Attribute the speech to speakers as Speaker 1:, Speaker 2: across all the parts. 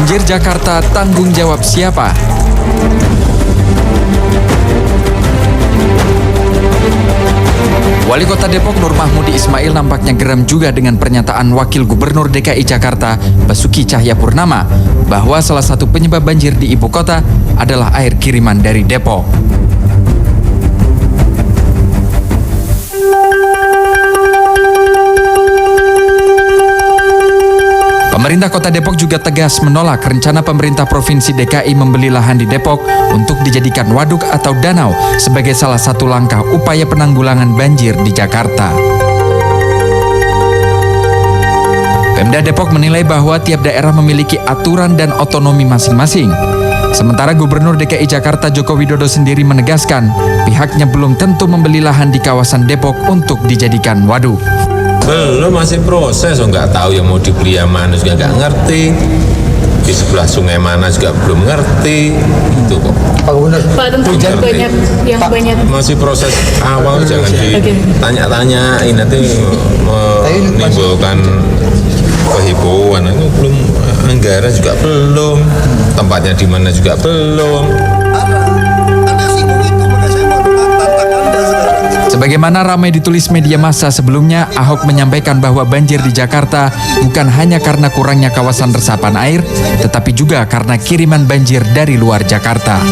Speaker 1: Banjir Jakarta, tanggung jawab siapa? Wali Kota Depok Nur Mahmudi Ismail nampaknya geram juga dengan pernyataan Wakil Gubernur DKI Jakarta Basuki Cahayapurnama bahwa salah satu penyebab banjir di ibu kota adalah air kiriman dari Depok. Pemerintah Kota Depok juga tegas menolak rencana pemerintah Provinsi DKI membeli lahan di Depok untuk dijadikan waduk atau danau sebagai salah satu langkah upaya penanggulangan banjir di Jakarta. Pemda Depok menilai bahwa tiap daerah memiliki aturan dan otonomi masing-masing. Sementara Gubernur DKI Jakarta Joko Widodo sendiri menegaskan pihaknya belum tentu membeli lahan di kawasan Depok untuk dijadikan waduk.
Speaker 2: Belum, masih proses, nggak tahu yang mau dibeli yang mana juga nggak ngerti. Di sebelah sungai mana juga belum ngerti. Itu kok.
Speaker 3: Pak Gubernur,
Speaker 4: Pak, tentu banyak yang banyak.
Speaker 2: Masih proses awal, jangan ditanya-tanyain nanti menimbulkan kehebohan. Itu belum, anggaran juga belum, tempatnya di mana juga belum.
Speaker 1: Sebagaimana ramai ditulis media massa sebelumnya, Ahok menyampaikan bahwa banjir di Jakarta bukan hanya karena kurangnya kawasan resapan air, tetapi juga karena kiriman banjir dari luar Jakarta.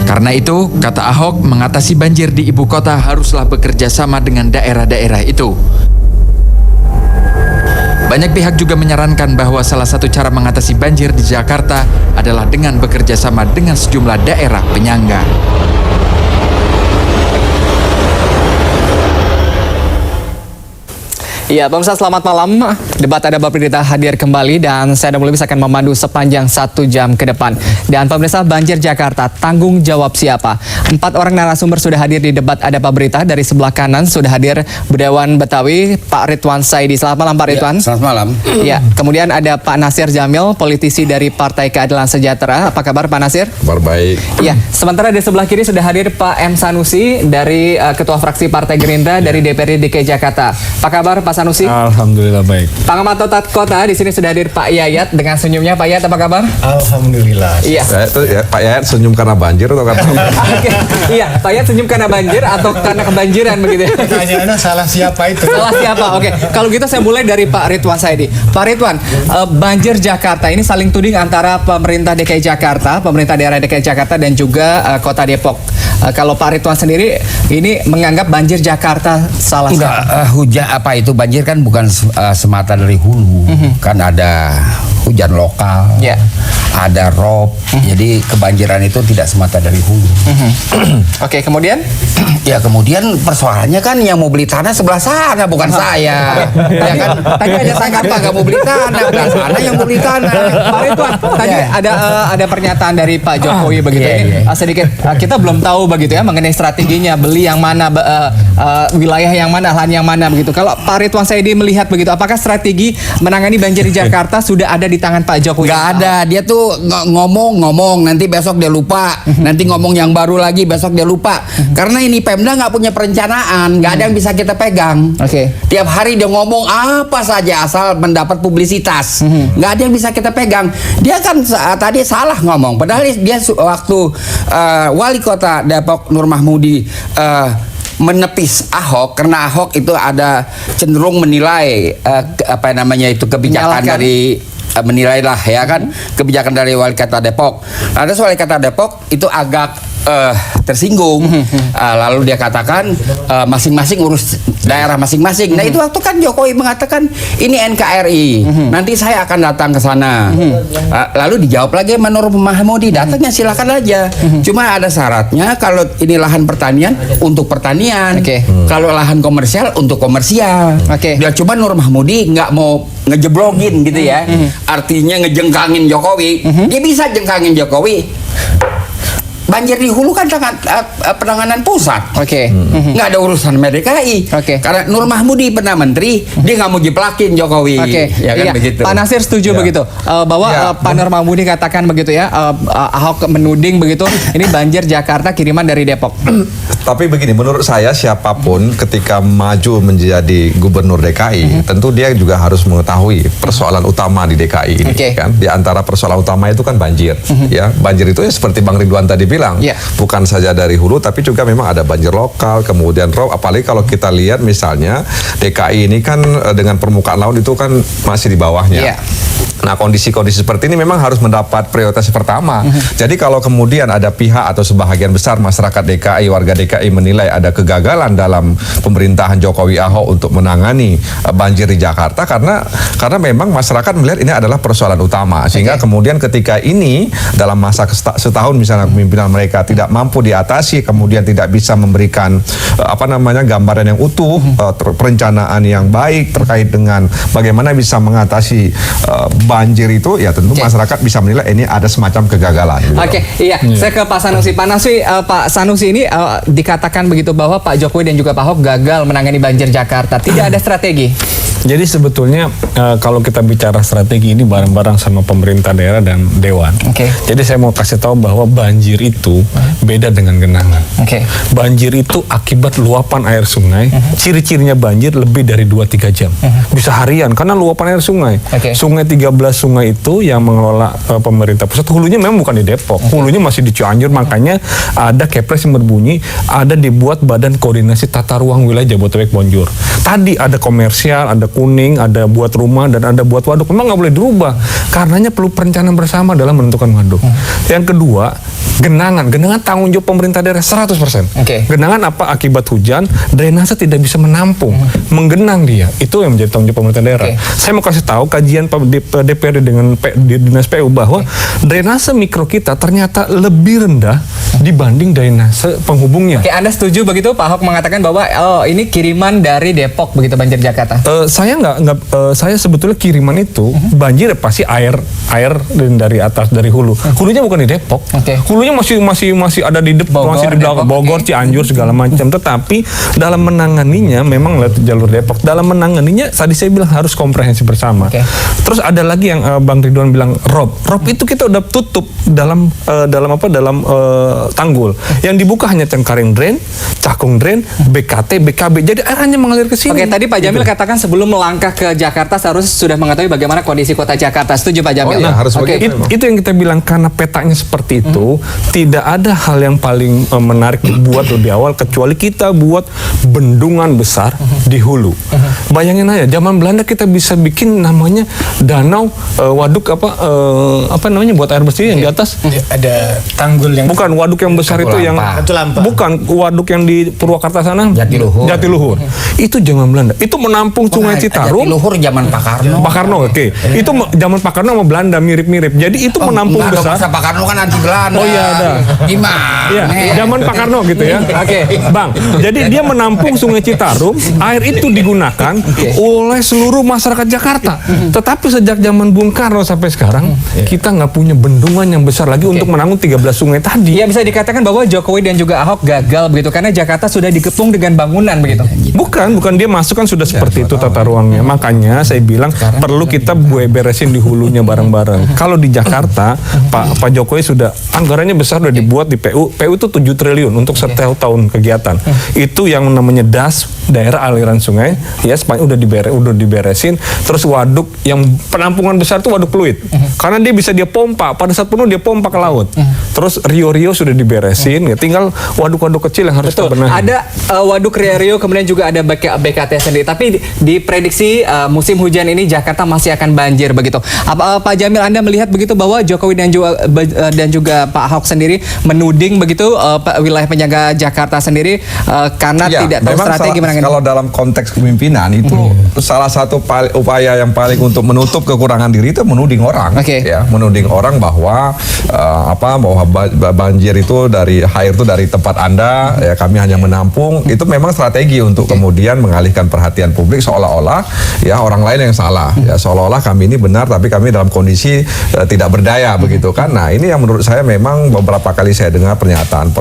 Speaker 1: Karena itu, kata Ahok, mengatasi banjir di ibu kota haruslah bekerja sama dengan daerah-daerah itu. Banyak pihak juga menyarankan bahwa salah satu cara mengatasi banjir di Jakarta adalah dengan bekerja sama dengan sejumlah daerah penyangga.
Speaker 5: Iya, pemirsa, selamat malam. Debat Ada Berita hadir kembali dan saya dan Mulai akan memandu sepanjang 1 jam ke depan. Dan pemirsa, banjir Jakarta, tanggung jawab siapa? 4 orang narasumber sudah hadir di debat Ada Berita. Dari sebelah kanan sudah hadir Budayawan Betawi, Pak Ridwan Saidi. Selamat malam, Pak Ridwan.
Speaker 6: Selamat malam.
Speaker 5: Ya, kemudian ada Pak Nasir Jamil, politisi dari Partai Keadilan Sejahtera. Apa kabar, Pak Nasir?
Speaker 6: Kabar baik.
Speaker 5: Ya, sementara di sebelah kiri sudah hadir Pak M. Sanusi dari Ketua Fraksi Partai Gerindra dari DPRD DKI Jakarta. Apa kabar, Pak Sanusi?
Speaker 7: Alhamdulillah baik.
Speaker 5: Pengamat Tata Kota di sini sudah hadir Pak Yayat dengan senyumnya. Pak Yayat, apa kabar?
Speaker 7: Alhamdulillah.
Speaker 5: Iya.
Speaker 6: Pak Yayat senyum karena banjir atau karena
Speaker 5: Oke. Iya, Pak Yayat senyum karena banjir atau karena kebanjiran begitu?
Speaker 7: Pertanyaannya salah siapa itu?
Speaker 5: Salah siapa? Oke. Kalau gitu saya mulai dari Pak Ridwan Saidi. Pak Ridwan, banjir Jakarta ini saling tuding antara pemerintah DKI Jakarta, pemerintah daerah DKI Jakarta dan juga Kota Depok. Kalau Pak Ridwan sendiri ini menganggap banjir Jakarta salah siapa?
Speaker 8: Hujan apa itu banjir kan bukan semata dari hulu, kan ada hujan lokal, ada rob, jadi kebanjiran itu tidak semata dari hulu.
Speaker 5: Oke, kemudian?
Speaker 8: Ya kemudian persoalannya kan yang mau beli tanah sebelah sana, bukan saya. Ya kan? Tadi aja saya kata nggak mau beli tanah, sebelah sana yang mau beli tanah.
Speaker 5: Pak Ridwan, tadi ada pernyataan dari Pak Jokowi begitu ini sedikit kita belum tahu begitu ya mengenai strateginya beli yang mana, wilayah yang mana, lahan yang mana begitu. Kalau Pak Ridwan Saidi melihat begitu, apakah strategi menangani banjir di Jakarta sudah ada di tangan Pak Jokowi?
Speaker 8: Nggak ada, dia tuh ngomong, nanti besok dia lupa, nanti ngomong yang baru lagi, besok dia lupa. Karena ini Pemda nggak punya perencanaan, nggak ada yang bisa kita pegang. Tiap hari dia ngomong apa saja asal mendapat publisitas, nggak ada yang bisa kita pegang. Dia kan tadi salah ngomong, padahal dia waktu Wali Kota Depok Nur Mahmudi menepis Ahok karena Ahok itu ada cenderung menilai kebijakan dari menilailah ya kan kebijakan dari Wali Kota Depok. Ada Wali Kota Depok itu agak tersinggung, lalu dia katakan masing-masing urus daerah masing-masing. Nah itu waktu kan Jokowi mengatakan ini NKRI, nanti saya akan datang ke sana. Lalu dijawab lagi Nur Mahmudi, datangnya silakan aja. Cuma ada syaratnya, kalau ini lahan pertanian untuk pertanian, kalau lahan komersial untuk komersial. Dia cuma Nur Mahmudi nggak mau ngejeblogin gitu ya, artinya ngejengkangin Jokowi. Dia bisa jengkangin Jokowi. banjir di hulu kan penanganan pusat.
Speaker 5: Oke.
Speaker 8: Nggak ada urusan sama DKI.
Speaker 5: Oke.
Speaker 8: Karena Nur Mahmudi pernah menteri, dia nggak mau jiplakin Jokowi.
Speaker 5: Oke,
Speaker 8: Ya kan begitu.
Speaker 5: Pak Nasir setuju
Speaker 6: Ya.
Speaker 5: begitu bahwa
Speaker 6: Ya.
Speaker 5: Pak Nur Mahmudi katakan begitu ya, Ahok menuding begitu, ini banjir Jakarta kiriman dari Depok.
Speaker 6: Tapi begini, menurut saya siapapun ketika maju menjadi gubernur DKI, tentu dia juga harus mengetahui persoalan utama di DKI ini.
Speaker 5: Oke.
Speaker 6: Kan? Di antara persoalan utama itu kan banjir. Ya, banjir itu ya seperti Bang Ridwan tadi bilang,
Speaker 5: Ya.
Speaker 6: bukan saja dari hulu, tapi juga memang ada banjir lokal, kemudian rob. Apalagi kalau kita lihat misalnya DKI ini kan dengan permukaan laut itu kan masih di bawahnya.
Speaker 5: Ya.
Speaker 6: Nah, kondisi-kondisi seperti ini memang harus mendapat prioritas pertama. Jadi kalau kemudian ada pihak atau sebahagian besar masyarakat DKI, warga DKI menilai ada kegagalan dalam pemerintahan Jokowi Ahok untuk menangani banjir di Jakarta karena memang masyarakat melihat ini adalah persoalan utama. Sehingga kemudian ketika ini dalam masa setahun misalnya kepemimpinan mereka tidak mampu diatasi, kemudian tidak bisa memberikan gambaran yang utuh, perencanaan yang baik terkait dengan bagaimana bisa mengatasi banjir itu, ya tentu masyarakat bisa menilai ini ada semacam kegagalan. Gitu.
Speaker 5: Oke, iya. Saya ke Pak Sanusi. Pak Sanusi ini dikatakan begitu bahwa Pak Jokowi dan juga Pak Ahok gagal menangani banjir Jakarta. Tidak ada strategi.
Speaker 7: Jadi sebetulnya kalau kita bicara strategi ini bareng-bareng sama pemerintah daerah dan dewan.
Speaker 5: Oke.
Speaker 7: Jadi saya mau kasih tahu bahwa banjir itu beda dengan genangan.
Speaker 5: Oke.
Speaker 7: Banjir itu akibat luapan air sungai. Ciri-cirinya banjir lebih dari 2-3 jam. Bisa harian karena luapan air sungai.
Speaker 5: Oke.
Speaker 7: Sungai 13 sungai itu yang mengelola pemerintah pusat. Hulunya memang bukan di Depok. Hulunya masih di Cianjur. Makanya ada kepres yang berbunyi ada dibuat Badan Koordinasi Tata Ruang Wilayah Jabodetabek Bonjur. Tadi ada komersial, ada kuning, ada buat rumah, dan ada buat waduk. Memang nggak boleh dirubah. Karenanya perlu perencanaan bersama dalam menentukan waduk. Yang kedua, genangan. Genangan tanggung jawab pemerintah daerah 100%.
Speaker 5: Oke.
Speaker 7: Genangan apa? Akibat hujan, drainase tidak bisa menampung. Menggenang dia. Itu yang menjadi tanggung jawab pemerintah daerah.
Speaker 5: Oke.
Speaker 7: Saya mau kasih tahu kajian DPRD dengan Dinas PU bahwa drainase mikro kita ternyata lebih rendah dibanding drainase penghubungnya.
Speaker 5: Oke, Anda setuju begitu Pak Ahok mengatakan bahwa ini kiriman dari Depok begitu banjir Jakarta?
Speaker 7: Saya sebetulnya kiriman itu banjir pasti air dari atas dari hulu. Hulunya bukan di Depok.
Speaker 5: Oke.
Speaker 7: Hulunya masih ada di
Speaker 5: Bogor,
Speaker 7: masih di belakang
Speaker 5: Depok,
Speaker 7: Bogor,
Speaker 5: oke.
Speaker 7: Cianjur segala macam. Tetapi dalam menanganinya memang lewat jalur Depok. Dalam menanganinya tadi saya bilang harus komprehensif bersama.
Speaker 5: Oke.
Speaker 7: Terus ada lagi yang Bang Ridwan bilang rob itu kita udah tutup dalam tanggul. Yang dibuka hanya Cengkareng Drain, Cakung Drain, BKT, BKB. Jadi air hanya mengalir ke sini.
Speaker 5: Oke, tadi Pak Jamil katakan sebelum melangkah ke Jakarta seharusnya sudah mengetahui bagaimana kondisi kota Jakarta. Setuju Pak Jamil?
Speaker 6: Oh iya, harus
Speaker 5: Oke.
Speaker 6: begitu.
Speaker 7: Itu yang kita bilang karena petanya seperti itu, tidak ada hal yang paling menarik dibuat lebih awal kecuali kita buat bendungan besar di hulu. Bayangin aja, zaman Belanda kita bisa bikin namanya danau waduk buat air bersih yang di atas.
Speaker 3: Ada tanggul yang
Speaker 7: Bukan waduk yang besar itu yang
Speaker 3: Katulampa.
Speaker 7: bukan waduk yang di Purwakarta sana. Jatiluhur. Itu zaman Belanda. Itu menampung Sungai Citarum.
Speaker 8: Jatiluhur zaman Pak Karno.
Speaker 7: Pak Karno, oke. Itu zaman Pak Karno sama Belanda mirip-mirip. Jadi itu menampung
Speaker 8: Enggak,
Speaker 7: besar.
Speaker 8: masa Pak Karno kan anti Belanda.
Speaker 7: Oh iya, ada.
Speaker 8: Gimana?
Speaker 7: Iya, zaman Pak Karno gitu ya. Oke, Bang. Jadi dia menampung Sungai Citarum, air itu digunakan oleh seluruh masyarakat Jakarta. Tetapi sejak zaman Bung Karno sampai sekarang, kita nggak punya bendungan yang besar lagi untuk menanggung 13 sungai tadi.
Speaker 5: Ya bisa dikatakan bahwa Jokowi dan juga Ahok gagal begitu karena Jakarta sudah dikepung dengan bangunan begitu.
Speaker 7: Bukan dia masuk kan sudah seperti itu tata ruangnya. Makanya saya bilang perlu kita beresin di hulunya bareng-bareng. Kalau di Jakarta, Pak Jokowi sudah anggarannya besar sudah dibuat di PU. PU itu 7 triliun untuk setiap tahun kegiatan. Itu yang namanya DAS, daerah aliran sungai, ya udah diberesin. Terus waduk yang penampungan besar itu waduk fluid. Karena dia bisa dia pompa, pada saat penuh dia pompa ke laut. Terus Rio sudah diberesin, ya tinggal waduk-waduk kecil yang harus kita benahi.
Speaker 5: Ada waduk Rio, kemudian juga ada BKT sendiri. Tapi diprediksi musim hujan ini Jakarta masih akan banjir begitu. Pak Jamil, Anda melihat begitu bahwa Jokowi dan juga Pak Ahok sendiri menuding begitu wilayah penyangga Jakarta sendiri karena tidak tahu strategi menangani.
Speaker 6: Kalau dalam konteks kepemimpinan itu salah satu upaya yang paling untuk menutup kekurangan diri itu menuding orang.
Speaker 5: Oke.
Speaker 6: Ya, menuding orang bahwa bahwa banjir itu itu dari air itu dari tempat Anda, ya kami hanya menampung. Itu memang strategi untuk kemudian mengalihkan perhatian publik seolah-olah ya orang lain yang salah. Ya seolah-olah kami ini benar tapi kami dalam kondisi tidak berdaya begitu kan. Nah, ini yang menurut saya memang beberapa kali saya dengar pernyataan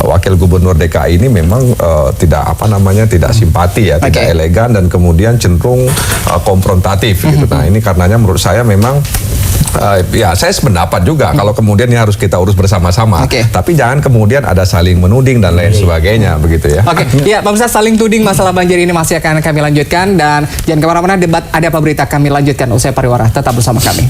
Speaker 6: Wakil Gubernur DKI ini memang tidak tidak simpati ya, tidak elegan dan kemudian cenderung konfrontatif gitu. Nah, ini karenanya menurut saya memang ya saya sependapat juga kalau kemudian ini harus kita urus bersama-sama. Tapi jangan kemudian ada saling menuding dan lain sebagainya begitu ya.
Speaker 5: Ya, pemirsa, saling tuding masalah banjir ini masih akan kami lanjutkan dan jangan kemana-mana, debat Ada Apa Berita kami lanjutkan usai pariwara. Tetap bersama kami.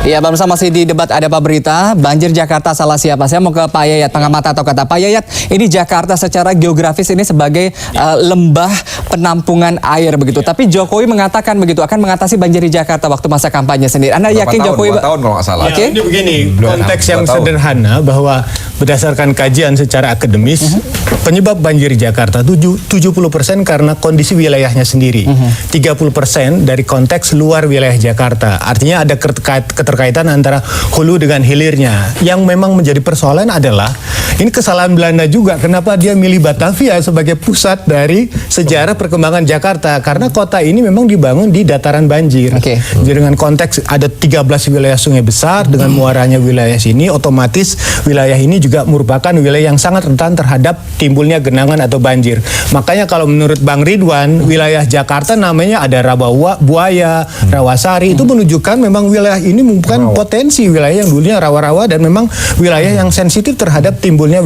Speaker 5: Ya, pemirsa, masih di debat Ada Apa Berita. Banjir Jakarta salah siapa? Saya mau ke Pak Yayat, pengamat atau kata Pak Yayat. Ini Jakarta secara geografis ini sebagai lembah penampungan air begitu. Tapi Jokowi mengatakan begitu akan mengatasi banjir di Jakarta waktu masa kampanye sendiri. Anda
Speaker 6: Berapa
Speaker 5: yakin
Speaker 6: tahun?
Speaker 5: Jokowi?
Speaker 6: 2 tahun kalau nggak salah.
Speaker 3: Ya, ini begini, konteks yang sederhana bahwa berdasarkan kajian secara akademis, penyebab banjir di Jakarta 70% karena kondisi wilayahnya sendiri. 30% dari konteks luar wilayah Jakarta. Artinya ada keterkaitan antara hulu dengan hilirnya. Yang memang menjadi persoalan adalah ini kesalahan Belanda juga. Kenapa dia milih Batavia sebagai pusat dari sejarah perkembangan Jakarta? Karena kota ini memang dibangun di dataran banjir. Jadi dengan konteks ada 13 wilayah sungai besar dengan muaranya wilayah sini, otomatis wilayah ini juga merupakan wilayah yang sangat rentan terhadap timbulnya genangan atau banjir. Makanya kalau menurut Bang Ridwan, wilayah Jakarta namanya ada Rawabuaya, Rawasari, itu menunjukkan memang wilayah ini bukan potensi wilayah yang dulunya rawa-rawa dan memang wilayah yang sensitif terhadap timbulnya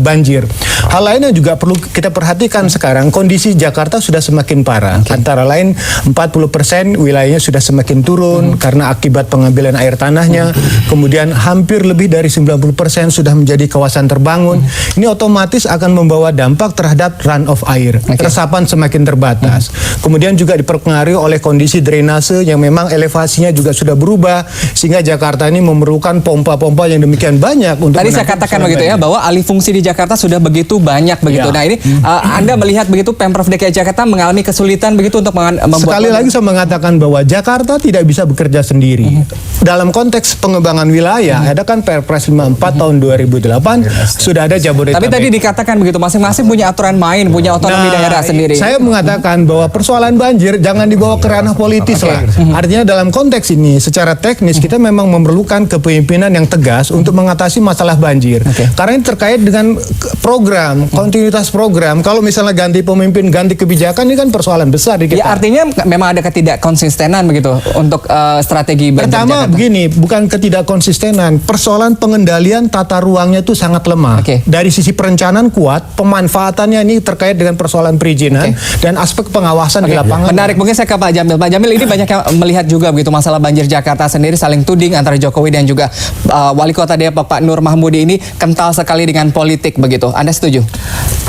Speaker 3: banjir. Hal lain yang juga perlu kita perhatikan sekarang, kondisi Jakarta sudah semakin parah. Antara lain 40% wilayahnya sudah semakin turun karena akibat pengambilan air tanahnya. Kemudian hampir lebih dari 90% sudah menjadi kawasan terbangun. Ini otomatis akan membawa dampak terhadap run of air. Resapan semakin terbatas. Kemudian juga dipengaruhi oleh kondisi drainase yang memang elevasinya juga sudah berubah sehingga Jakarta ini memerlukan pompa-pompa yang demikian banyak untuk.
Speaker 5: Tadi saya katakan begitu ya bahwa alih fungsi di Jakarta sudah begitu banyak begitu. Nah, ini Anda melihat begitu Pemprov DKI Jakarta mengalami kesulitan begitu untuk membuat.
Speaker 3: Sekali lagi saya mengatakan bahwa Jakarta tidak bisa bekerja sendiri. Dalam konteks pengembangan wilayah, ada kan Perpres 54 tahun 2008 sudah ada Jabodetabek.
Speaker 5: Tapi tadi dikatakan begitu masing-masing punya aturan main, punya otonomi daerah sendiri.
Speaker 3: Saya mengatakan bahwa persoalan banjir jangan dibawa ke ranah politis lah. Artinya dalam konteks ini secara teknis kita memang memerlukan kepemimpinan yang tegas untuk mengatasi masalah banjir. Karena ini terkait dengan program, kontinuitas program. Kalau misalnya ganti pemimpin, ganti kebijakan, ini kan persoalan besar di kita.
Speaker 5: Ya, artinya memang ada ketidakkonsistenan begitu untuk strategi banjir
Speaker 3: Pertama
Speaker 5: Jakarta.
Speaker 3: begini, bukan ketidakkonsistenan, persoalan pengendalian tata ruangnya itu sangat lemah. Dari sisi perencanaan kuat, pemanfaatannya ini terkait dengan persoalan perizinan dan aspek pengawasan di lapangan.
Speaker 5: Menarik, mungkin saya ke Pak Jamil. Pak Jamil, ini banyak yang melihat juga begitu masalah banjir Jakarta sendiri saling tuding antara Jokowi dan juga Wali Kota Depok Pak Nur Mahmudi ini kental sekali dengan politik begitu. Anda setuju?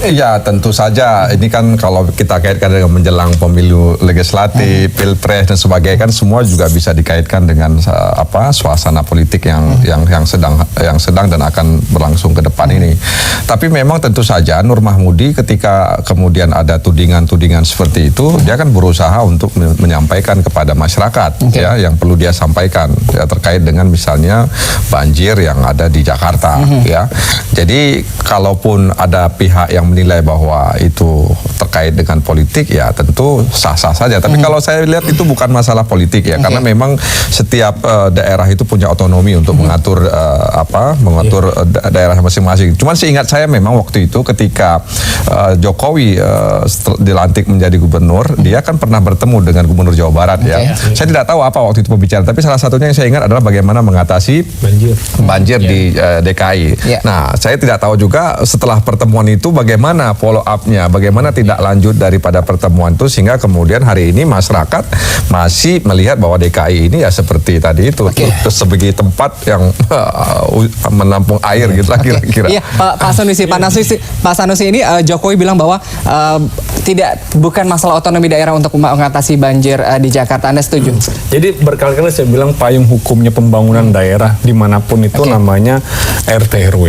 Speaker 6: Ya, tentu saja. Ini kan kalau kita kaitkan dengan menjelang pemilu legislatif, pilpres dan sebagainya kan semua juga bisa dikaitkan dengan suasana politik yang sedang dan akan berlangsung ke depan ini. Tapi memang tentu saja Nur Mahmudi ketika kemudian ada tudingan-tudingan seperti itu, dia kan berusaha untuk menyampaikan kepada masyarakat ya yang perlu dia sampaikan ya terkait dengan misalnya banjir yang ada di Jakarta ya. Jadi kalaupun ada pihak yang menilai bahwa itu terkait dengan politik ya tentu sah-sah saja. Tapi kalau saya lihat itu bukan masalah politik ya, karena memang setiap daerah itu punya otonomi untuk mengatur daerah masing-masing. Cuman seingat saya memang waktu itu ketika Jokowi dilantik menjadi gubernur, dia kan pernah bertemu dengan gubernur Jawa Barat ya. Saya tidak tahu apa waktu itu pembicaraan, tapi salah satunya yang saya ingat adalah bagaimana mengatasi banjir di DKI. Nah, saya tidak tahu juga setelah pertemuan itu bagaimana follow up-nya, bagaimana tidak lanjut daripada pertemuan itu sehingga kemudian hari ini masyarakat masih melihat bahwa DKI ini ya seperti tadi itu sebagai tempat yang menampung air gitu lah kira-kira.
Speaker 5: Iya, Pak Sanusi ini Jokowi bilang bahwa bukan masalah otonomi daerah untuk mengatasi banjir di Jakarta. Anda setuju?
Speaker 7: Jadi berkali-kali saya bilang payung hukumnya pembangunan daerah dimanapun itu namanya RT RW.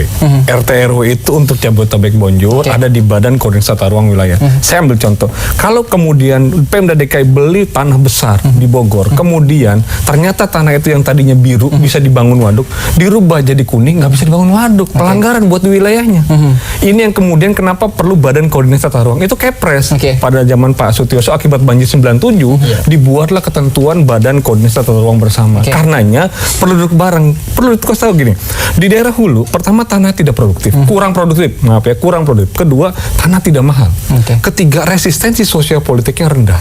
Speaker 7: RT RW itu untuk Jabodetabek Bonjol ada di Badan Koordinasi Tata Ruang Wilayah. Saya ambil contoh. Kalau kemudian Pemda DKI beli tanah besar di Bogor, kemudian ternyata tanah itu yang tadinya biru bisa dibangun waduk, dirubah jadi kuning nggak bisa dibangun waduk, pelanggaran buat wilayahnya. Ini yang kemudian kenapa perlu Badan Koordinasi Tata Ruang. Itu Kepres pada zaman Pak Sutioso akibat banjir 97 dibuatlah ketentuan Badan Koordinasi Tata Ruang bersama. Karenanya perlu duduk bareng, perlu dikasih tahu gini. Di daerah hulu, pertama tanah tidak produktif, kurang produktif, maaf ya, kurang produktif. Kedua, tanah tidak mahal. Ketiga, resistensi sosial politiknya rendah.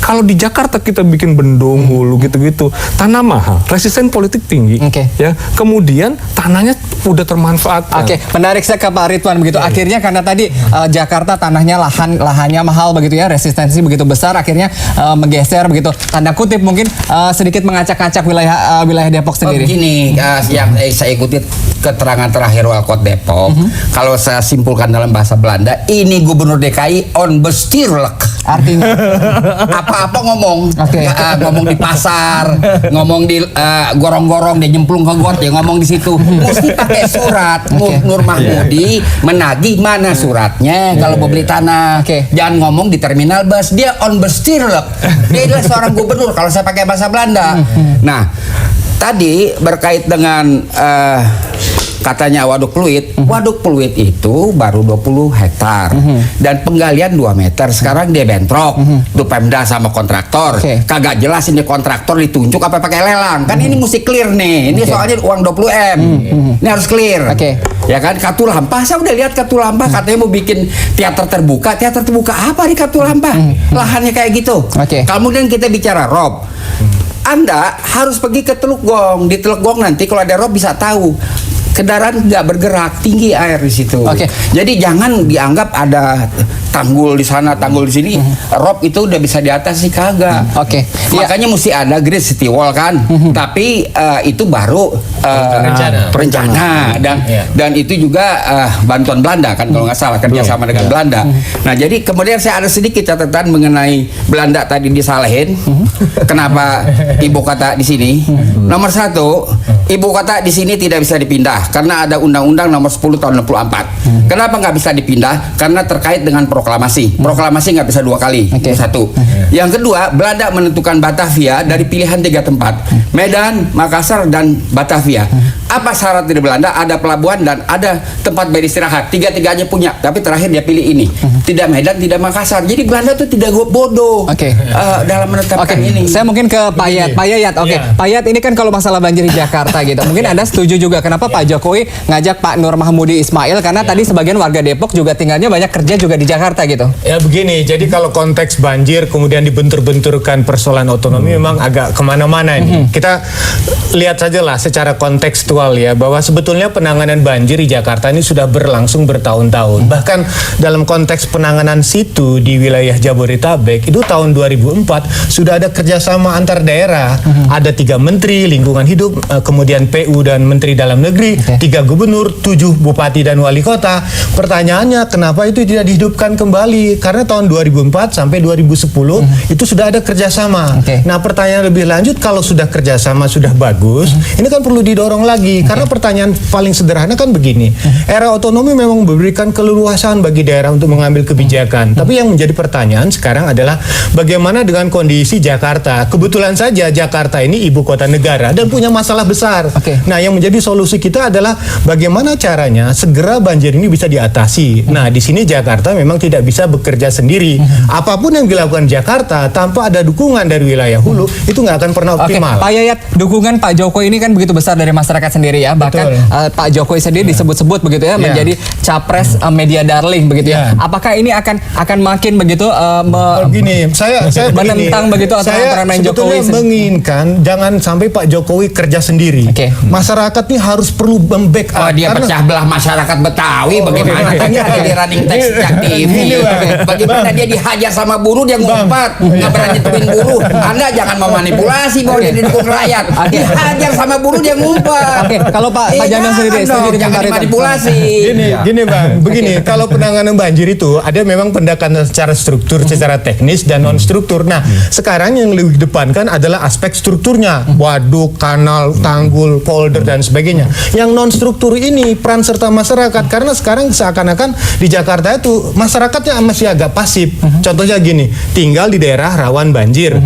Speaker 7: Kalau di Jakarta kita bikin bendung, hulu gitu-gitu, tanah mahal, resisten politik tinggi. Ya, kemudian tanahnya udah termanfaatkan.
Speaker 5: Menarik saya ke Pak Ridwan begitu. Akhirnya karena tadi Jakarta tanahnya lahannya mahal begitu ya, resistensi begitu besar, akhirnya menggeser begitu. Tanda kutip mungkin sedikit mengacak-acak wilayah Depok sendiri.
Speaker 8: Begini, yang saya ikuti keterangan terakhir Walkot Depok, kalau saya simpulkan dalam bahasa Belanda, ini Gubernur DKI on bestirlek.
Speaker 5: Artinya
Speaker 8: apa-apa ngomong, ngomong di pasar, ngomong di gorong-gorong, dia nyemplung ke got, dia ngomong di situ. Mesti pakai surat. Nur Mahmudi menagih mana suratnya kalau mau beli tanah. Jangan ngomong di terminal bus, dia on bestirlek. Dia adalah seorang gubernur kalau saya pakai bahasa Belanda. Nah, tadi berkait dengan katanya Waduk Pluit itu baru 20 hektar dan penggalian 2 meter. Sekarang dia bentrok tuh Pemda sama kontraktor. Kagak jelas ini kontraktor ditunjuk apa pakai lelang. Kan ini mesti clear nih. Ini soalnya uang 20M. Ini harus clear. Ya kan, Katulampa, saya udah lihat Katulampa katanya mau bikin teater terbuka. Teater terbuka apa di Katulampa? Lahannya kayak gitu. Kemudian kita bicara rob. Anda harus pergi ke Teluk Gong. Di Teluk Gong nanti kalau ada rob bisa tahu kendaraan nggak bergerak, tinggi air di situ. Jadi jangan dianggap ada tanggul di sana, tanggul di sini. Rob itu udah bisa di atas sih kagak. Makanya mesti ada grid city wall kan. Tapi itu baru rencana dan itu juga bantuan Belanda kan kalau nggak salah, kerjasama dengan Belanda. Nah jadi kemudian saya ada sedikit catatan mengenai Belanda tadi disalahin. Kenapa ibu kota di sini? Nomor 1, ibu kota di sini tidak bisa dipindah karena ada Undang-Undang Nomor 10 Tahun 64. Kenapa nggak bisa dipindah? Karena terkait dengan proklamasi. Proklamasi nggak bisa 2 kali. Itu 1. Yang kedua, Belanda menentukan Batavia dari pilihan 3 tempat, Medan, Makassar, dan Batavia. Apa syarat dari Belanda? Ada pelabuhan dan ada tempat beristirahat. Tiga-tiganya punya, tapi terakhir dia pilih ini. Tidak Medan, tidak Makassar. Jadi Belanda tuh tidak bodoh dalam menetapkan ini.
Speaker 5: Saya mungkin ke Pak Yayat. Pak Yayat, ini kan kalau masalah banjir di Jakarta gitu. Mungkin Anda setuju juga kenapa Pak Jokowi ngajak Pak Nur Mahmudi Ismail, karena tadi sebagian warga Depok juga tinggalnya banyak kerja juga di Jakarta gitu.
Speaker 3: Ya begini, jadi kalau konteks banjir kemudian dibentur-benturkan persoalan otonomi memang agak kemana-mana nih. Kita lihat saja lah secara kontekstual ya, bahwa sebetulnya penanganan banjir di Jakarta ini sudah berlangsung bertahun-tahun. Bahkan dalam konteks penanganan situ di wilayah Jabodetabek itu tahun 2004 sudah ada kerjasama antar daerah. Ada 3 menteri lingkungan hidup, kemudian PU dan Menteri Dalam Negeri, 3 gubernur, 7 bupati dan wali kota. Pertanyaannya kenapa itu tidak dihidupkan kembali? Karena tahun 2004 sampai 2010 itu sudah ada kerjasama. Nah pertanyaan lebih lanjut, kalau sudah kerjasama sudah bagus, ini kan perlu didorong lagi. Karena pertanyaan paling sederhana kan begini, era otonomi memang memberikan keleluasan bagi daerah untuk mengambil kebijakan. Tapi yang menjadi pertanyaan sekarang adalah bagaimana dengan kondisi Jakarta? Kebetulan saja Jakarta ini ibu kota negara dan punya masalah besar. Nah yang menjadi solusi kita adalah bagaimana caranya segera banjir ini bisa diatasi. Nah di sini Jakarta memang tidak bisa bekerja sendiri. Apapun yang dilakukan Jakarta tanpa ada dukungan dari wilayah hulu itu nggak akan pernah optimal.
Speaker 5: Pak Yayat, dukungan Pak Jokowi ini kan begitu besar dari masyarakat sendiri ya. Bahkan Pak Jokowi sendiri disebut-sebut begitu ya menjadi capres media darling begitu ya. Apakah ini akan makin begitu
Speaker 3: begini, saya
Speaker 5: menentang begitu atau
Speaker 3: saya sebetulnya menginginkan jangan sampai Pak Jokowi kerja sendiri. Masyarakat ini harus perlu membackup.
Speaker 8: Dia pecah belah masyarakat Betawi. Bagaimana tadi ada di running text TV. Bagaimana dia dihajar sama buruh, dia ngumpat nggak berani tuin buruh. Anda jangan memanipulasi bahwa dia didukung rakyat. Dihajar sama buruh, dia ngumpat.
Speaker 5: Kalau Pak Jamin sendiri
Speaker 8: jangan dimanipulasi.
Speaker 3: Gini Bang, begini, kalau penanganan banjir itu ada memang pendekatan secara struktur, secara teknis dan non struktur. Nah, sekarang yang lebih depankan adalah aspek strukturnya, waduk, kanal, tanggul, polder dan sebagainya. Yang non struktur ini peran serta masyarakat, karena Karena sekarang seakan-akan di Jakarta itu masyarakatnya masih agak pasif. Contohnya gini, tinggal di daerah rawan banjir.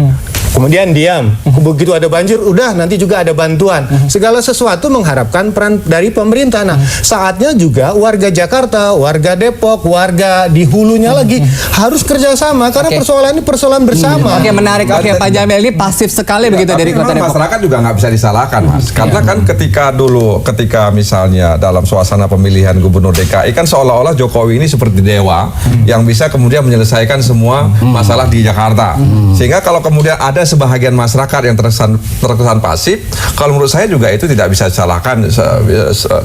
Speaker 3: Kemudian diam, begitu ada banjir, udah nanti juga ada bantuan. Segala sesuatu mengharapkan peran dari pemerintah. Nah, saatnya juga warga Jakarta, warga Depok, warga di hulunya lagi harus kerjasama karena persoalan ini persoalan bersama.
Speaker 5: Oke, menarik. Oke, Pak Jamil ini pasif sekali begitu
Speaker 6: Tapi
Speaker 5: dari Kota
Speaker 6: memang
Speaker 5: Depok.
Speaker 6: masyarakat juga nggak bisa disalahkan, Mas. Karena kan ketika misalnya dalam suasana pemilihan gubernur DKI kan seolah-olah Jokowi ini seperti dewa yang bisa kemudian menyelesaikan semua masalah di Jakarta. Sehingga kalau kemudian ada sebahagian masyarakat yang terkesan pasif, kalau menurut saya juga itu tidak bisa disalahkan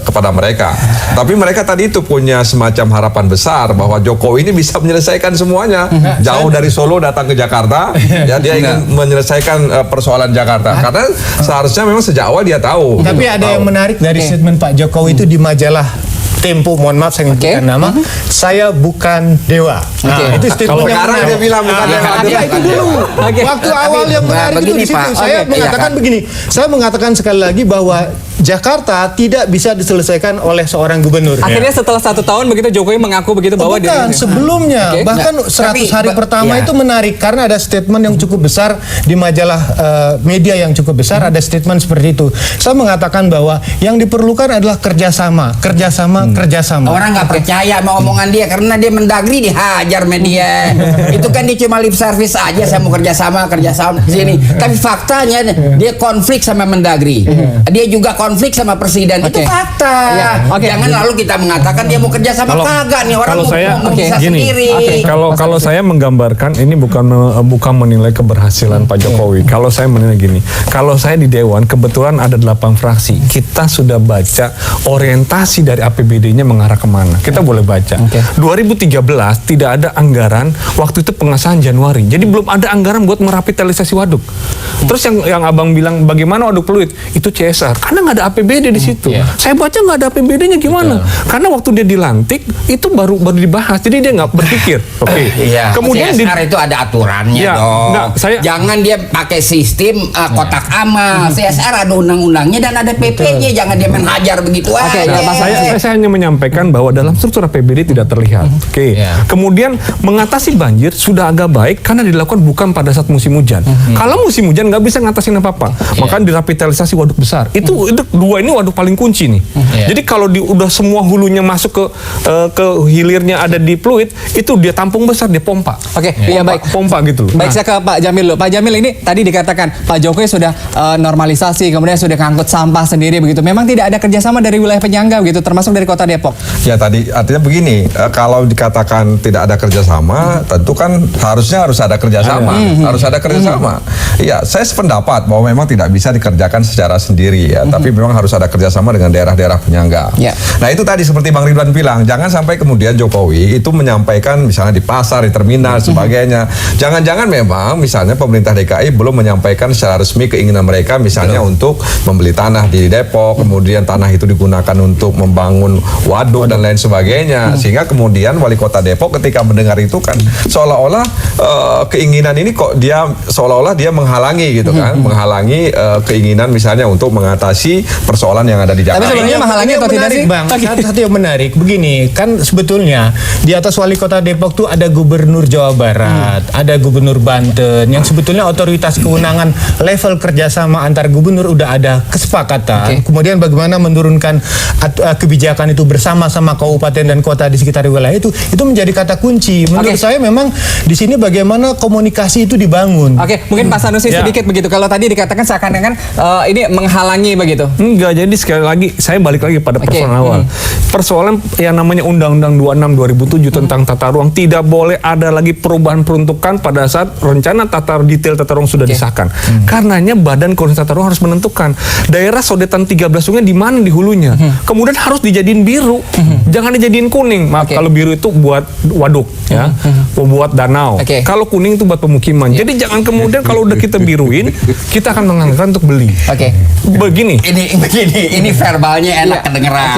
Speaker 6: kepada mereka. Tapi mereka tadi itu punya semacam harapan besar bahwa Jokowi ini bisa menyelesaikan semuanya. Jauh dari Solo datang ke Jakarta, ya dia ingin menyelesaikan persoalan Jakarta. Karena seharusnya memang sejak awal dia tahu.
Speaker 3: Tapi ada yang menarik dari statement Pak Jokowi itu di majalah Tempo, mohon maaf saya menyebutkan nama, saya bukan dewa. Nah, itu statement yang
Speaker 6: sekarang dia bilang bukan dewa.
Speaker 3: Itu dulu. Waktu awal yang menarik itu di situ. Saya mengatakan begini, saya mengatakan sekali lagi bahwa Jakarta tidak bisa diselesaikan oleh seorang gubernur.
Speaker 5: Akhirnya setelah 1 tahun begitu Jokowi mengaku begitu bahwa
Speaker 3: Bukan, sebelumnya bahkan 100 hari pertama itu menarik karena ada statement yang cukup besar di majalah media yang cukup besar, ada statement seperti itu. Saya mengatakan bahwa yang diperlukan adalah kerjasama.
Speaker 8: Orang nggak percaya sama omongan dia karena dia mendagri dihajar media. Itu kan dia cuma lip service aja, saya mau kerjasama di sini. Tapi faktanya dia konflik sama mendagri. Dia juga konflik sama presiden. Itu fakta. Jangan lalu kita mengatakan dia mau kerjasama, kagak nih orang
Speaker 7: kalau
Speaker 8: mau
Speaker 7: saya
Speaker 8: bisa
Speaker 7: gini,
Speaker 8: sendiri.
Speaker 7: Kalau saya menggambarkan ini bukan menilai keberhasilan Pak Jokowi. Kalau saya menilai gini, kalau saya di Dewan kebetulan ada 8 fraksi. Kita sudah baca orientasi dari APBD-nya mengarah kemana. Kita boleh baca. 2013 tidak ada anggaran waktu itu pengesahan Januari. Jadi belum ada anggaran buat merapitalisasi waduk. Terus yang abang bilang bagaimana waduk Pluit itu CSR karena nggak ada APBD di situ. Saya baca nggak ada APBD-nya gimana? Karena waktu dia dilantik itu baru dibahas. Jadi dia nggak berpikir. Kemudian
Speaker 8: CSR itu ada aturannya dong. Jangan dia pakai sistem kotak amal. CSR ada undang-undangnya dan ada PP-nya. Jangan dia main hajar begitu aja.
Speaker 7: Saya hanya menyampaikan bahwa dalam struktur APBD tidak terlihat. Kemudian mengatasi banjir sudah agak baik karena dilakukan bukan pada saat musim hujan. Kalau musim hujan nggak bisa ngatasin apa-apa. Maka dirapitalisasi waduk besar. Itu dua ini waduk paling kunci nih. Jadi kalau udah semua hulunya masuk ke hilirnya ada di Pluit, itu dia tampung besar, dia pompa. Baik. Pompa gitu loh.
Speaker 5: Baik, saya ke Pak Jamil loh. Pak Jamil ini tadi dikatakan Pak Jokowi sudah normalisasi, kemudian sudah ngangkut sampah sendiri begitu. Memang tidak ada kerjasama dari wilayah penyangga begitu, termasuk dari Kota Depok.
Speaker 6: Ya tadi artinya begini, kalau dikatakan tidak ada kerjasama, tentu kan harusnya harus ada kerjasama, harus ada kerjasama. Ya, saya sependapat bahwa memang tidak bisa dikerjakan secara sendiri ya, tapi memang harus ada kerjasama dengan daerah-daerah penyangga. Nah itu tadi seperti Bang Ridwan bilang, jangan sampai kemudian Jokowi itu menyampaikan misalnya di pasar, di terminal, sebagainya. Jangan-jangan memang misalnya pemerintah DKI belum menyampaikan secara resmi keinginan mereka misalnya untuk membeli tanah di Depok, kemudian tanah itu digunakan untuk membangun waduk dan lain sebagainya. Sehingga kemudian wali kota Depok ketika mendengar itu kan seolah-olah keinginan ini kok dia seolah-olah dia menghalangi gitu kan, menghalangi keinginan misalnya untuk mengatasi persoalan yang ada di Jakarta.
Speaker 5: Tapi sebenarnya menghalangi atau tidak sih?
Speaker 3: Bang, satu yang menarik begini, kan sebetulnya di atas wali kota Depok tuh ada gubernur Jawa Barat, ada gubernur Banten yang sebetulnya otoritas kewenangan level kerjasama antar gubernur udah ada kesepakatan. Kemudian bagaimana menurunkan kebijakan itu bersama-sama kabupaten dan kota di sekitar wilayah itu menjadi kata kunci. Menurut saya memang di sini bagaimana komunikasi itu dibangun.
Speaker 5: Mungkin Pak Sanusi sedikit begitu. Kalau tadi dikatakan seakan-akan ini menghalangi begitu.
Speaker 7: Enggak, jadi sekali lagi saya balik lagi pada persoalan awal. Persoalan yang namanya Undang-Undang 26 2007 tentang tata ruang tidak boleh ada lagi perubahan peruntukan pada saat rencana detail tata ruang sudah disahkan. Karenanya Badan Koordinasi Tata Ruang harus menentukan daerah sodetan 13 sungai di mana di hulunya. Kemudian harus dijadiin biru. Jangan dijadiin kuning. Maaf, kalau biru itu buat waduk ya. Buat danau. Kalau kuning itu buat pemukiman. Jadi jangan kemudian kalau udah kita biruin, kita akan menganggarkan untuk beli. Begini.
Speaker 8: Ini verbalnya enak kedengeran.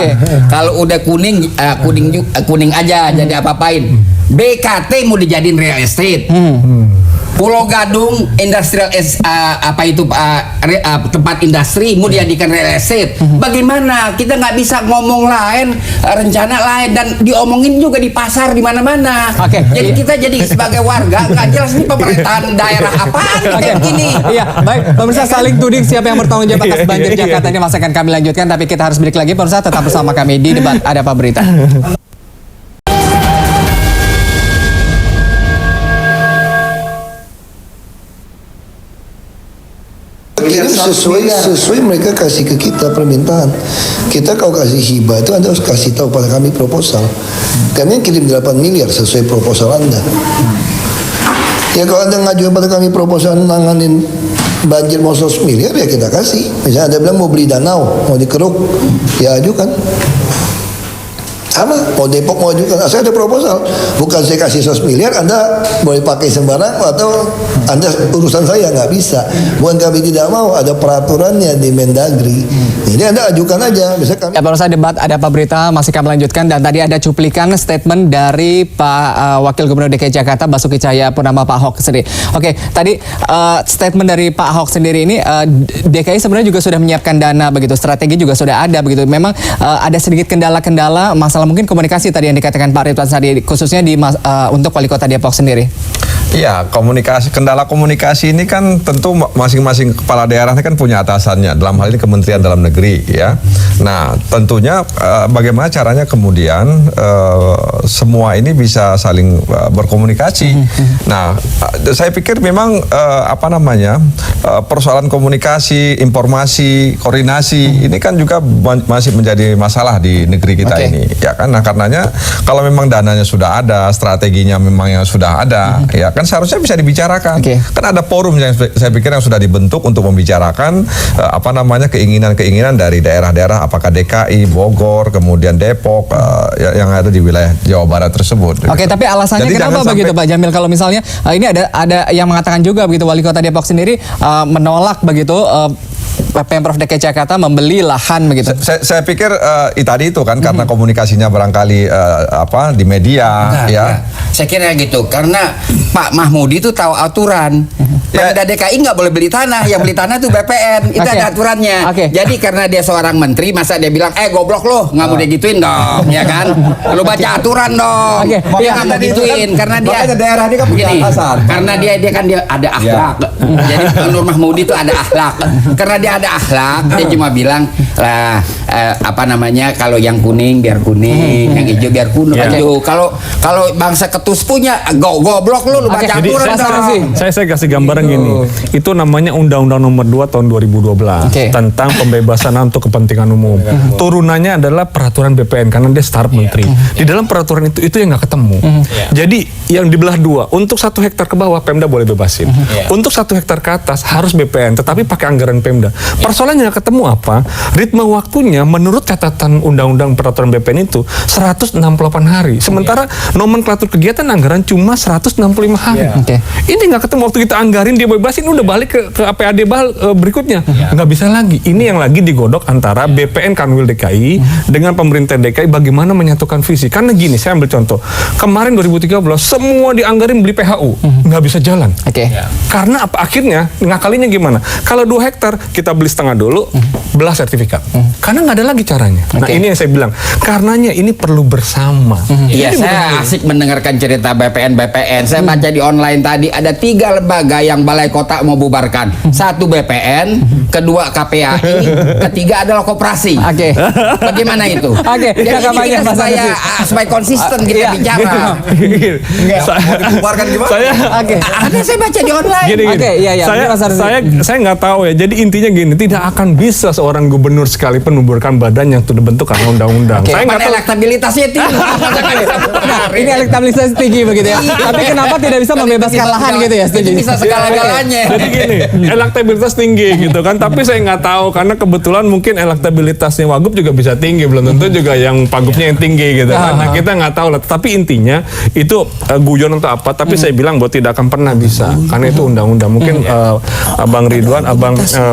Speaker 8: Kalau udah kuning aja jadi apa-apain. BKT mau dijadiin real estate. Pulau Gadung industrial tempat industri mau dijadikan real estate. Bagaimana kita nggak bisa ngomong lain, rencana lain, dan diomongin juga di pasar di mana-mana. Jadi kita jadi sebagai warga nggak jelas nih pemerintahan daerah apaan kayak gini.
Speaker 5: Iya, baik. Pemirsa, saling tuding siapa yang bertanggung jawab atas banjir Jakarta ini masih akan kami lanjutkan, tapi kita harus break lagi. Pemirsa, tetap bersama kami di Debat Ada Apa Berita.
Speaker 9: Ini sesuai mereka kasih ke kita permintaan. Kita kalau kasih hibah itu Anda harus kasih tahu pada kami proposal. Kami kirim 8 miliar sesuai proposal Anda. Ya kalau Anda ngajuin pada kami proposal nanganin banjir mau 100 miliar ya kita kasih. Misalnya Anda bilang mau beli danau, mau dikeruk, ya ajukan. Sama, mau Depok mau ajukan, saya ada proposal. Bukan saya kasih 100 miliar, Anda boleh pakai sembarang atau Anda urusan saya, nggak bisa. Bukan kami tidak mau, ada peraturannya di Mendagri. Jadi Anda ajukan aja. Bisa kami.
Speaker 5: Ya, pemirsa, Debat Ada Apa Berita masih kami lanjutkan, dan tadi ada cuplikan statement dari Pak Wakil Gubernur DKI Jakarta Basuki Cahayapurnama, Pak Ahok sendiri. Oke, tadi statement dari Pak Ahok sendiri ini, DKI sebenarnya juga sudah menyiapkan dana begitu, strategi juga sudah ada begitu. Memang ada sedikit kendala-kendala masalah mungkin komunikasi tadi yang dikatakan Pak Ridwan Sadi, khususnya untuk Wali Kota Depok sendiri.
Speaker 6: Iya, kendala komunikasi ini kan tentu masing-masing kepala daerah ini kan punya atasannya, dalam hal ini Kementerian Dalam Negeri ya. Nah, tentunya bagaimana caranya kemudian semua ini bisa saling berkomunikasi. Nah, saya pikir memang persoalan komunikasi, informasi, koordinasi ini kan juga masih menjadi masalah di negeri kita ini ya kan. Nah, karenanya kalau memang dananya sudah ada, strateginya memang yang sudah ada ya kan, seharusnya bisa dibicarakan. Kan ada forum yang saya pikir yang sudah dibentuk untuk membicarakan keinginan-keinginan dari daerah-daerah, apakah DKI, Bogor, kemudian Depok, yang ada di wilayah Jawa Barat tersebut.
Speaker 5: Oke, tapi alasannya jadi kenapa begitu Pak Jamil, kalau misalnya ini ada yang mengatakan juga begitu, Wali Kota Depok sendiri menolak begitu Pemprov DKI Jakarta membeli lahan begitu.
Speaker 6: Saya pikir tadi itu kan karena komunikasinya barangkali di media ya.
Speaker 8: Saya kira gitu, karena Pak Mahmudi itu tahu aturan. Pemda DKI nggak boleh beli tanah, yang beli tanah itu BPN, itu ada aturannya. Jadi karena dia seorang menteri, masa dia bilang, goblok lo, nggak mau digituin dong, ya kan? Lo baca aturan dong. Dia nggak mau gituin, karena dia
Speaker 6: daerah ini kan punya atasan.
Speaker 8: Karena dia ada akhlak. Jadi Nur Mahmudi itu ada akhlak. Karena dia ada akhlak, dia cuma bilang kalau yang kuning biar kuning, yang hijau biar hijau. Kalau bangsa ketus punya goblok lu baca aturan dong.
Speaker 7: Saya kasih gambaran gini. Itu namanya Undang-Undang Nomor 2 tahun 2012 tentang pembebasan untuk kepentingan umum. Turunannya adalah peraturan BPN karena dia staf menteri. Di dalam peraturan itu yang nggak ketemu. Jadi yang dibelah dua, untuk 1 hektar ke bawah Pemda boleh bebasin. Untuk 1 hektar ke atas harus BPN, tetapi pakai anggaran Pemda. Persoalannya ketemu apa? Ritme waktunya menurut catatan Undang-Undang Peraturan BPN itu 168 hari. Sementara nomenklatur kegiatan anggaran cuma 165 hari. Ini nggak ketemu, waktu kita anggarin dia bebasin udah balik ke APAD berikutnya. Nggak bisa lagi. Ini yang lagi digodok antara BPN Kanwil DKI dengan pemerintah DKI bagaimana menyatukan visi. Karena gini, saya ambil contoh. Kemarin 2013 semua dianggarin beli PHU. Nggak bisa jalan. Karena apa? Akhirnya ngakalinya gimana? Kalau 2 hektar kita beli setengah dulu, belah sertifikat. Karena nggak ada lagi caranya. Nah, ini yang saya bilang. Karenanya ini perlu bersama.
Speaker 8: Iya, saya asik mendengarkan cerita BPN. Saya baca di online tadi ada 3 lembaga yang Balai Kota mau bubarkan. 1 BPN, kedua KPAI, ketiga adalah koperasi. Bagaimana itu? Jadi ini kita supaya konsisten kita bicara.
Speaker 7: Bubarkan gimana?
Speaker 8: Saya baca di online.
Speaker 7: Saya nggak tahu ya. Jadi intinya gini, tidak akan bisa seorang gubernur sekalipun membubarkan badan yang sudah dibentuk karena undang-undang. Saya nggak tahu.
Speaker 8: Elektabilitasnya tinggi.
Speaker 5: Ini elektabilitas tinggi begitu ya. Tapi kenapa tidak bisa membebaskan lahan gitu ya?
Speaker 8: Bisa segala-galanya.
Speaker 7: Jadi gini, elektabilitas tinggi gitu kan. Tapi saya nggak tahu karena kebetulan mungkin elektabilitasnya Wagub juga bisa tinggi, belum tentu juga yang Pagubnya yang tinggi gitu kan. Nah, kita nggak tahu lah. Tapi intinya itu guyon atau apa. Tapi saya bilang bahwa tidak akan pernah bisa karena itu undang-undang. Mungkin Bang Ridwan,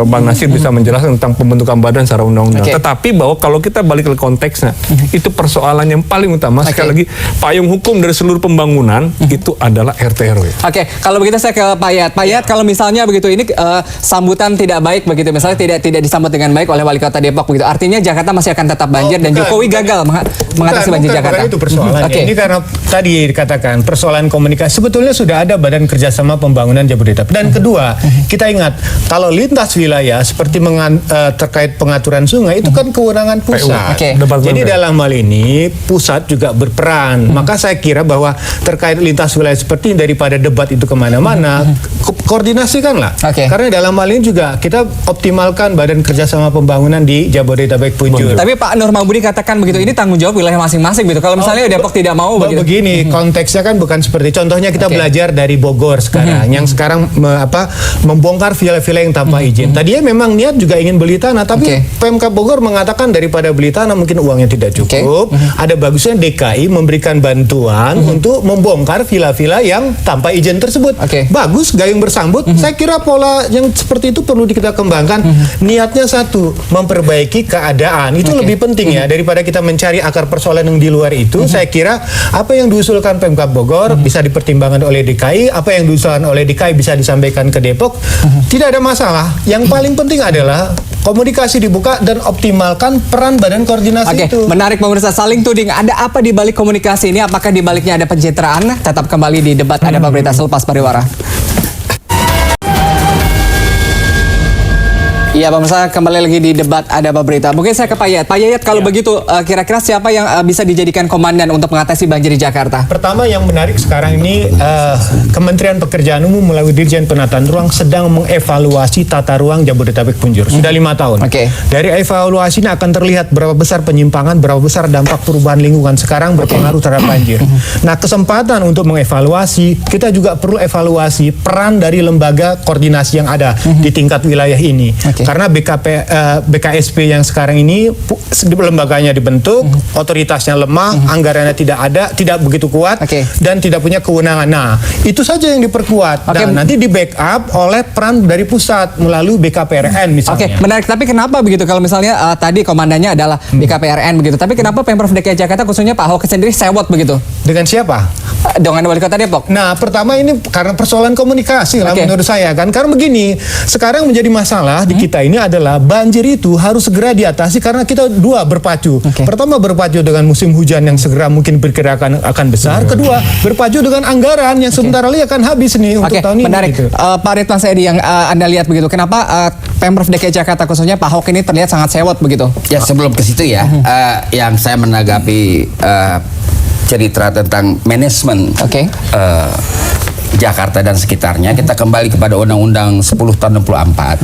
Speaker 7: Bang Nasir bisa menjelaskan tentang pembentukan badan secara undang-undang. Tetapi Tapi bahwa kalau kita balik ke konteksnya, itu persoalan yang paling utama. Sekali lagi, payung hukum dari seluruh pembangunan itu adalah RT RW.
Speaker 5: Oke, kalau begitu saya ke Pak Yayat. Pak Yayat, kalau misalnya begitu ini sambutan tidak baik begitu, misalnya tidak disambut dengan baik oleh Wali Kota Depok begitu, artinya Jakarta masih akan tetap banjir dan Jokowi gagal mengatasi banjir Jakarta.
Speaker 3: Bukan itu persoalannya. Ini karena tadi dikatakan persoalan komunikasi. Sebetulnya sudah ada Badan Kerjasama Pembangunan Jabodetabek. Dan kedua, kita ingat kalau lintas wilayah seperti terkait pengaturan sungai itu kan kewenangan pusat. Jadi dalam hal ini pusat juga berperan. Maka saya kira bahwa terkait lintas wilayah seperti ini, daripada debat itu kemana-mana, koordinasikanlah. Karena dalam hal ini juga kita optimalkan Badan Kerjasama Pembangunan di Jabodetabek Punjur.
Speaker 5: Tapi Pak Nur Mahmudi katakan begitu, ini tanggung jawab wilayah masing-masing gitu. Kalau misalnya Depok tidak mau begitu.
Speaker 3: Begini, konteksnya kan bukan seperti, contohnya kita belajar dari Bogor sekarang, yang sekarang membongkar villa-villa yang tanpa izin. Tadinya memang niat juga ingin beli tanah, tapi Pemkab Bogor mengatakan daripada beli tanah mungkin uangnya tidak cukup, ada bagusnya DKI memberikan bantuan untuk membongkar villa-villa yang tanpa izin tersebut. Bagus, gayung bersambut. Saya kira pola yang seperti itu perlu kita kembangkan. Niatnya satu, memperbaiki keadaan. Itu lebih penting ya, daripada kita mencari akar persoalan yang di luar itu. Saya kira apa yang diusulkan Pemkab Bogor bisa dipertimbangkan oleh DKI, apa yang diusulkan oleh DKI bisa disampaikan ke Depok. Tidak ada masalah. Yang paling penting adalah komunikasi dibuka dan optimalkan peran badan koordinasi itu.
Speaker 5: Menarik pemirsa, saling tuding. Ada apa di balik komunikasi ini? Apakah di baliknya ada pencitraan? Tetap kembali di debat Ada Apa Berita selepas pariwara. Iya pemirsa, kembali lagi di debat Ada Apa Berita. Mungkin saya ke Pak Yayat. Pak Yayat, kalau begitu kira-kira siapa yang bisa dijadikan komandan untuk mengatasi banjir di Jakarta?
Speaker 3: Pertama yang menarik sekarang ini, Kementerian Pekerjaan Umum melalui Dirjen Penataan Ruang sedang mengevaluasi tata ruang Jabodetabek Punjur. Sudah 5 tahun. Dari evaluasi ini akan terlihat berapa besar penyimpangan, berapa besar dampak perubahan lingkungan sekarang berpengaruh terhadap banjir. Nah, kesempatan untuk mengevaluasi, kita juga perlu evaluasi peran dari lembaga koordinasi yang ada di tingkat wilayah ini. Karena BKSP yang sekarang ini lembaganya dibentuk, otoritasnya lemah, anggarannya tidak ada, tidak begitu kuat, dan tidak punya kewenangan. Nah, itu saja yang diperkuat. Dan nanti di backup oleh peran dari pusat melalui BKPRN misalnya.
Speaker 5: Menarik. Tapi kenapa begitu? Kalau misalnya tadi komandannya adalah BKPRN begitu, tapi kenapa Pemprov DKI Jakarta khususnya Pak Ahok sendiri sewot begitu?
Speaker 3: Dengan siapa?
Speaker 5: Dengan Wali Kota Depok.
Speaker 3: Nah, pertama ini karena persoalan komunikasi lah menurut saya kan. Karena begini, sekarang menjadi masalah di kita ini adalah banjir itu harus segera diatasi karena kita dua berpacu. Pertama berpacu dengan musim hujan yang segera mungkin berkirakan akan besar. Kedua berpacu dengan anggaran yang sebentar lagi akan habis nih untuk tahun ini.
Speaker 5: Menarik. Pak Ridwan Saidi, yang Anda lihat begitu, kenapa Pemprov DKI Jakarta khususnya Pak Ahok ini terlihat sangat sewot begitu?
Speaker 8: Ya, sebelum ke situ ya, yang saya menanggapi cerita tentang manajemen Jakarta dan sekitarnya, kita kembali kepada Undang-Undang 10 tahun 64.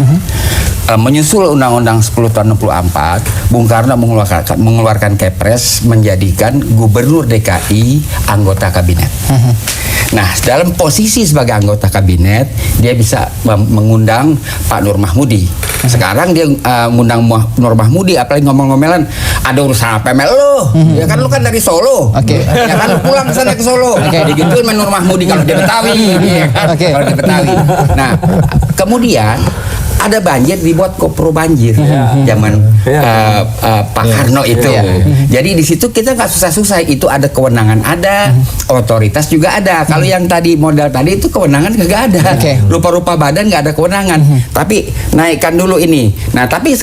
Speaker 8: Menyusul Undang-Undang 10 tahun 64, Bung Karno mengeluarkan Kepres menjadikan Gubernur DKI anggota kabinet. Nah, dalam posisi sebagai anggota kabinet, dia bisa mengundang Pak Nur Mahmudi. Sekarang dia mengundang Nur Mahmudi, apalagi ngomong-ngomelan, ada urusan apa Mel lo? Ya kan lu kan dari Solo. Ya kan lu pulang ke sana ke Solo. Digituin sama Nur Mahmudi kalau dia Betawi. Ya kan? Kalau dia Betawi. Nah, kemudian ada banjir dibuat kopro banjir zaman Pak Karno itu. Jadi di situ kita nggak susah-susah, itu ada kewenangan, ada otoritas juga ada. Kalau yang tadi modal tadi itu kewenangan nggak ada, rupa-rupa badan nggak ada kewenangan. Tapi naikkan dulu ini. Nah tapi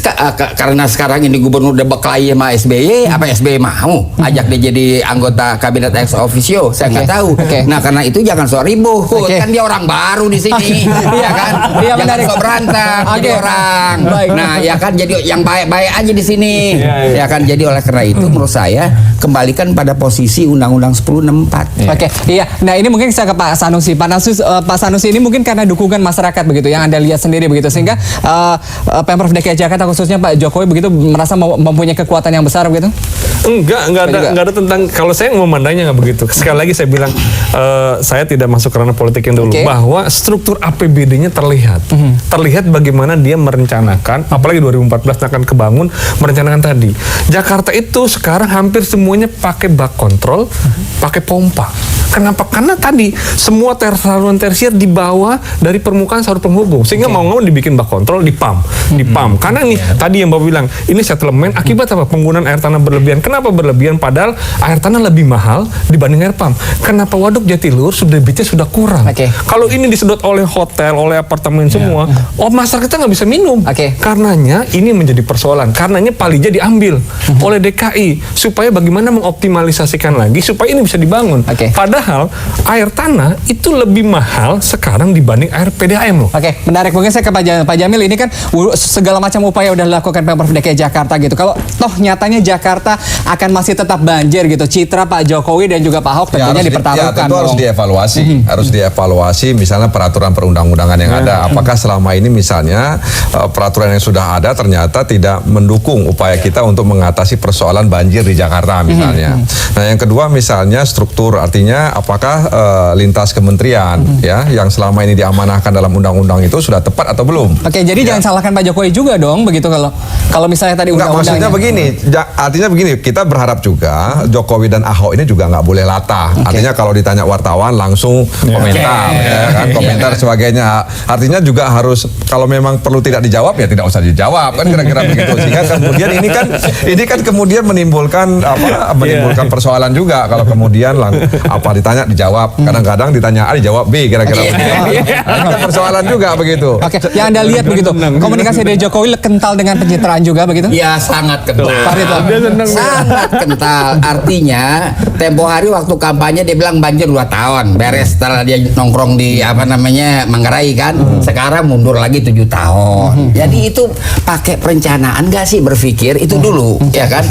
Speaker 8: karena sekarang ini gubernur udah berkelahi sama SBY, apa SBY mau ajak dia jadi anggota kabinet ex officio, saya nggak tahu. Nah karena itu jangan sok ribut, kan dia orang baru di sini, ya kan? Jangan sok berantem. Jadi orang, nah ya kan, jadi yang baik-baik aja di sini, ya kan. Jadi oleh karena itu menurut saya kembalikan pada posisi Undang-Undang 1064.
Speaker 5: Iya. Nah ini mungkin saya ke Pak Sanusi. Pak Sanusi ini mungkin karena dukungan masyarakat begitu yang Anda lihat sendiri begitu, sehingga Pemprov DKI Jakarta khususnya Pak Jokowi begitu merasa mempunyai kekuatan yang besar begitu.
Speaker 7: Enggak ada tentang, kalau saya memandangnya nggak begitu. Sekali lagi saya bilang, saya tidak masuk ranah politik yang dulu, bahwa struktur APBD-nya terlihat bagaimana dia merencanakan, apalagi 2014 akan kebangun, merencanakan tadi. Jakarta itu sekarang hampir semuanya pakai bak kontrol, pakai pompa. Kenapa? Karena tadi semua saluran tersier di bawah dari permukaan saluran penghubung, sehingga mau nggak dibikin bak kontrol di pump. Karena nih tadi yang Bapak bilang ini settlement akibat apa? Penggunaan air tanah berlebihan. Kenapa berlebihan? Padahal air tanah lebih mahal dibanding air pump. Kenapa Waduk Jatiluhur debitnya sudah kurang? Kalau ini disedot oleh hotel, oleh apartemen semua, masyarakat kita nggak bisa minum. Karenanya ini menjadi persoalan. Karenanya Palija diambil oleh DKI supaya bagaimana mengoptimalisasikan lagi supaya ini bisa dibangun. Padahal air tanah itu lebih mahal sekarang dibanding air PDAM loh.
Speaker 5: Menarik. Mungkin saya ke Pak Jamil. Ini kan segala macam upaya udah dilakukan Pemprov DKI Jakarta gitu. Kalau toh nyatanya Jakarta akan masih tetap banjir gitu, citra Pak Jokowi dan juga Pak Ahok tentunya dipertaruhkan.
Speaker 6: Tentu harus dievaluasi. Harus dievaluasi misalnya peraturan perundang-undangan yang ada. Apakah selama ini misalnya peraturan yang sudah ada ternyata tidak mendukung upaya kita untuk mengatasi persoalan banjir di Jakarta misalnya. Nah, yang kedua misalnya struktur, artinya apakah lintas kementerian ya yang selama ini diamanahkan dalam undang-undang itu sudah tepat atau belum?
Speaker 5: Jadi jangan salahkan Pak Jokowi juga dong begitu kalau misalnya tadi undang-undangnya.
Speaker 6: Maksudnya begini, artinya begini, kita berharap juga Jokowi dan Ahok ini juga nggak boleh latah. Artinya kalau ditanya wartawan langsung komentar, komentar sebagainya. Artinya juga harus kalau memang perlu tidak dijawab ya tidak usah dijawab kan kira-kira begitu. Sehingga kemudian ini kan kemudian menimbulkan persoalan juga kalau kemudian ditanya dijawab. Kadang-kadang ditanya A dijawab B kira-kira begitu. Nah, persoalan juga begitu.
Speaker 5: Yang Anda lihat begitu, komunikasi dari Jokowi kental dengan pencitraan juga begitu?
Speaker 8: Ya sangat kental. Sangat kental. Artinya tempo hari waktu kampanye dia bilang banjir 2 tahun beres setelah dia nongkrong di Manggarai kan. Sekarang mundur lagi 7 tahun. Jadi itu pakai perencanaan gak sih berpikir itu dulu ya kan?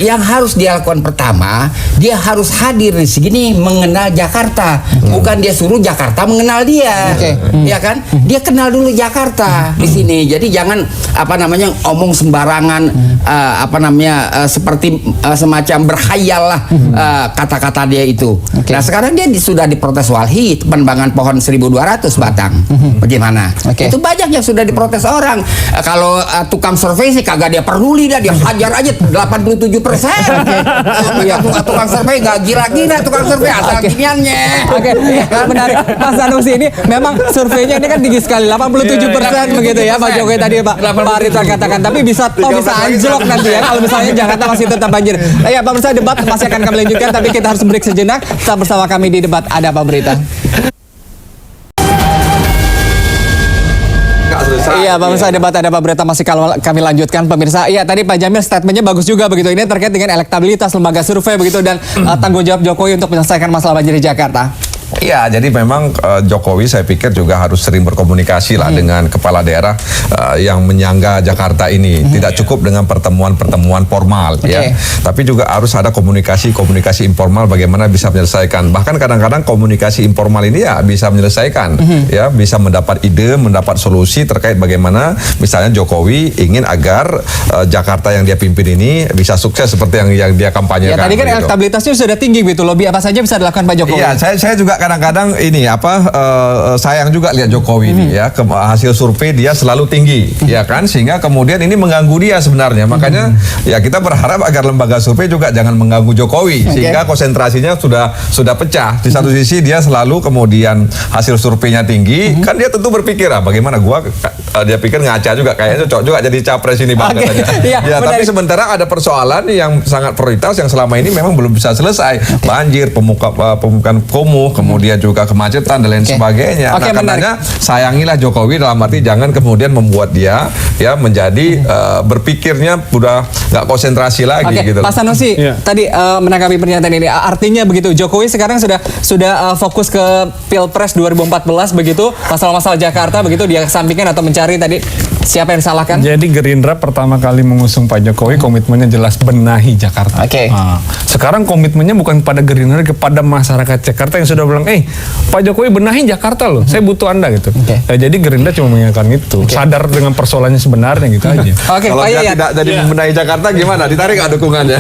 Speaker 8: Yang harus dia lakukan pertama, dia harus hadir di sini mengenal Jakarta, bukan dia suruh Jakarta mengenal dia. Ya kan? Dia kenal dulu Jakarta di sini. Jadi jangan omong sembarangan seperti semacam berkhayal lah kata-kata dia itu. Nah, sekarang dia sudah diprotes Walhi penebangan pohon 1.200 batang. Bagaimana? Itu banyak yang sudah diprotes orang. Kalau tukang survei sih kagak dia peduli dia hajar aja 87%. Tukang survei nggak gila-gila tukang survei asal giniannya.
Speaker 5: Menarik. Mas Sanusi ini memang surveinya ini kan tinggi sekali 87% begitu ya Pak Jokowi tadi Pak Ridwan katakan, tapi bisa anjlok nanti ya kalau misalnya Jakarta masih tetap banjir. Ya Pak pemirsa, debat masih akan kami lanjutkan, tapi kita harus break sejenak. Tetap bersama kami di Debat Ada Apa Berita. Iya, pemirsa, Debat Ada Apa Berita masih kami lanjutkan pemirsa. Iya, tadi Pak Jamil statementnya bagus juga begitu. Ini terkait dengan elektabilitas lembaga survei begitu dan tanggung jawab Jokowi untuk menyelesaikan masalah banjir di Jakarta.
Speaker 6: Iya, jadi memang Jokowi saya pikir juga harus sering berkomunikasi lah dengan kepala daerah yang menyangga Jakarta ini. Tidak cukup dengan pertemuan-pertemuan formal ya, tapi juga harus ada komunikasi informal bagaimana bisa menyelesaikan. Bahkan kadang-kadang komunikasi informal ini ya bisa menyelesaikan, ya bisa mendapat ide, mendapat solusi terkait bagaimana misalnya Jokowi ingin agar Jakarta yang dia pimpin ini bisa sukses seperti yang dia kampanyekan.
Speaker 5: Ya tadi kan elektabilitasnya sudah tinggi gitu, lobby apa saja bisa dilakukan Pak Jokowi.
Speaker 6: Iya, saya juga kadang-kadang ini sayang juga lihat Jokowi ini ya, hasil survei dia selalu tinggi ya kan, sehingga kemudian ini mengganggu dia sebenarnya. Makanya ya kita berharap agar lembaga survei juga jangan mengganggu Jokowi sehingga konsentrasinya sudah pecah. Di satu sisi dia selalu kemudian hasil surveinya tinggi, kan dia tentu berpikir bagaimana dia pikir ngaca juga kayaknya cocok juga jadi capres ini Bang katanya. Ya, tapi sementara ada persoalan yang sangat prioritas yang selama ini memang belum bisa selesai. Banjir, pemukaan kumuh, kemudian juga kemacetan dan lain sebagainya. Nah, karenanya sayangilah Jokowi dalam arti jangan kemudian membuat dia ya menjadi berpikirnya udah nggak konsentrasi lagi gitu.
Speaker 5: Pak Sanusi, tadi menanggapi pernyataan ini, artinya begitu Jokowi sekarang sudah fokus ke Pilpres 2014 begitu, masalah-masalah Jakarta begitu dia sampingkan atau mencari tadi siapa yang disalahkan?
Speaker 7: Jadi Gerindra pertama kali mengusung Pak Jokowi komitmennya jelas benahi Jakarta. Sekarang komitmennya bukan pada Gerindra, kepada masyarakat Jakarta yang sudah bilang, Pak Jokowi benahi Jakarta loh, saya butuh Anda gitu. Jadi Gerindra cuma mengingatkan itu, sadar dengan persoalannya sebenarnya gitu aja.
Speaker 6: Kalau dia tidak jadi membenahi Jakarta gimana? Ditarik nggak dukungannya?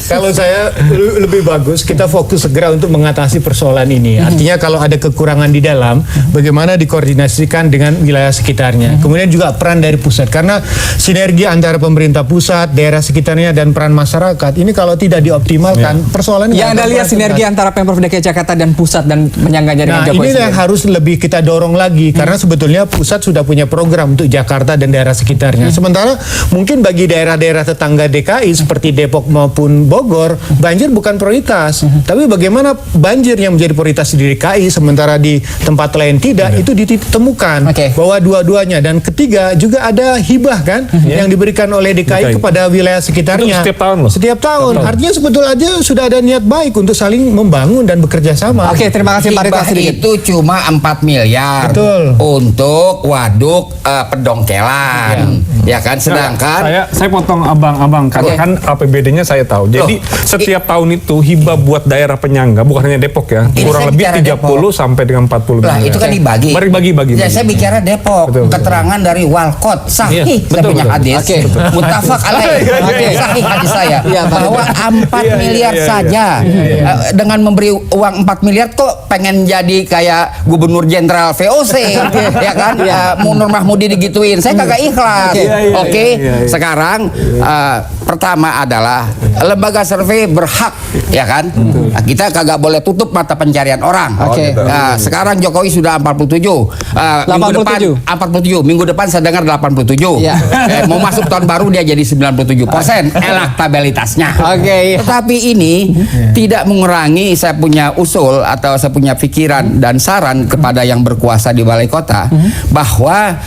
Speaker 3: Kalau saya lebih bagus kita fokus segera untuk mengatasi persoalan ini. Artinya kalau ada kekurangan di dalam, bagaimana dikoordinasikan dengan dengan wilayah sekitarnya. Kemudian juga peran dari pusat, karena sinergi antara pemerintah pusat, daerah sekitarnya dan peran masyarakat ini kalau tidak dioptimalkan persoalan
Speaker 5: Yang Anda lihat sinergi antara Pemprov DKI Jakarta dan pusat dan menyangganya dengan Jokowi
Speaker 3: ini yang
Speaker 5: sendiri.
Speaker 3: harus lebih kita dorong lagi karena sebetulnya pusat sudah punya program untuk Jakarta dan daerah sekitarnya. Sementara mungkin bagi daerah-daerah tetangga DKI seperti Depok maupun Bogor, banjir bukan prioritas. Tapi bagaimana banjir yang menjadi prioritas di DKI sementara di tempat lain tidak, itu ditemukan bahwa dua-duanya. Dan ketiga juga ada hibah kan yang diberikan oleh DKI kepada wilayah sekitarnya.
Speaker 7: Itu setiap tahun loh.
Speaker 3: Setiap tahun. Artinya sebetulnya sudah ada niat baik untuk saling membangun dan bekerja sama.
Speaker 5: Oke, terima kasih Pak Ridwan
Speaker 8: Hibah
Speaker 5: sedikit.
Speaker 8: itu cuma 4 miliar
Speaker 3: Betul.
Speaker 8: untuk waduk Pedongkelan, ya kan? Sedangkan
Speaker 7: Saya potong abang karena kan APBD-nya saya tahu. Jadi setiap tahun itu hibah buat daerah penyangga, bukan hanya Depok ya,
Speaker 8: Ini
Speaker 7: kurang
Speaker 8: saya
Speaker 7: lebih
Speaker 8: bicara
Speaker 7: 30 sampai dengan 40
Speaker 8: lah
Speaker 7: miliar.
Speaker 8: itu kan dibagi.
Speaker 7: Bagi.
Speaker 8: Ya, saya bicara Depok.
Speaker 7: Betul.
Speaker 8: Keterangan dari Walcott sahih,
Speaker 7: Iya,
Speaker 8: saya punya
Speaker 7: betul.
Speaker 8: hadis. Muttafaq alaih. Sahih hadis saya. bahwa 4 miliar saja dengan memberi uang 4 miliar kok pengen jadi kayak gubernur jenderal VOC, ya kan? Nur Mahmudi digituin. Saya kagak ikhlas. Oke. Sekarang pertama adalah lembaga survei berhak, ya kan? Nah, kita kagak boleh tutup mata pencarian orang. Nah, sekarang Jokowi sudah 47. Minggu depan 47. Minggu depan saya dengar 87. Mau masuk tahun baru dia jadi 97% elektabilitasnya. Tetapi ini tidak mengurangi saya punya usul atau saya punya pikiran dan saran kepada yang berkuasa di balai kota bahwa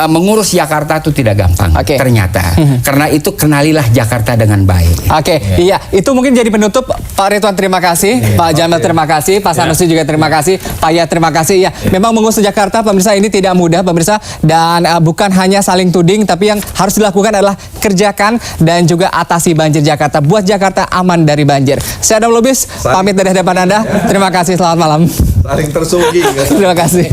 Speaker 8: mengurus Jakarta itu tidak gampang ternyata. Karena itu kenalilah Jakarta dengan baik.
Speaker 5: Iya, itu mungkin jadi penutup. Pak Ridwan terima kasih, Pak Jamil terima kasih, Pak Sanusi juga terima kasih, Pak Yaya terima kasih. Ya, memang mengurus Jakarta pemirsa ini tidak mudah pemirsa, dan bukan hanya saling tuding, tapi yang harus dilakukan adalah kerjakan dan juga atasi banjir Jakarta, buat Jakarta aman dari banjir. Saya Adam Lubis pamit dari hadapan Anda. Terima kasih, selamat malam.
Speaker 6: Saling tersungging.
Speaker 5: Terima kasih.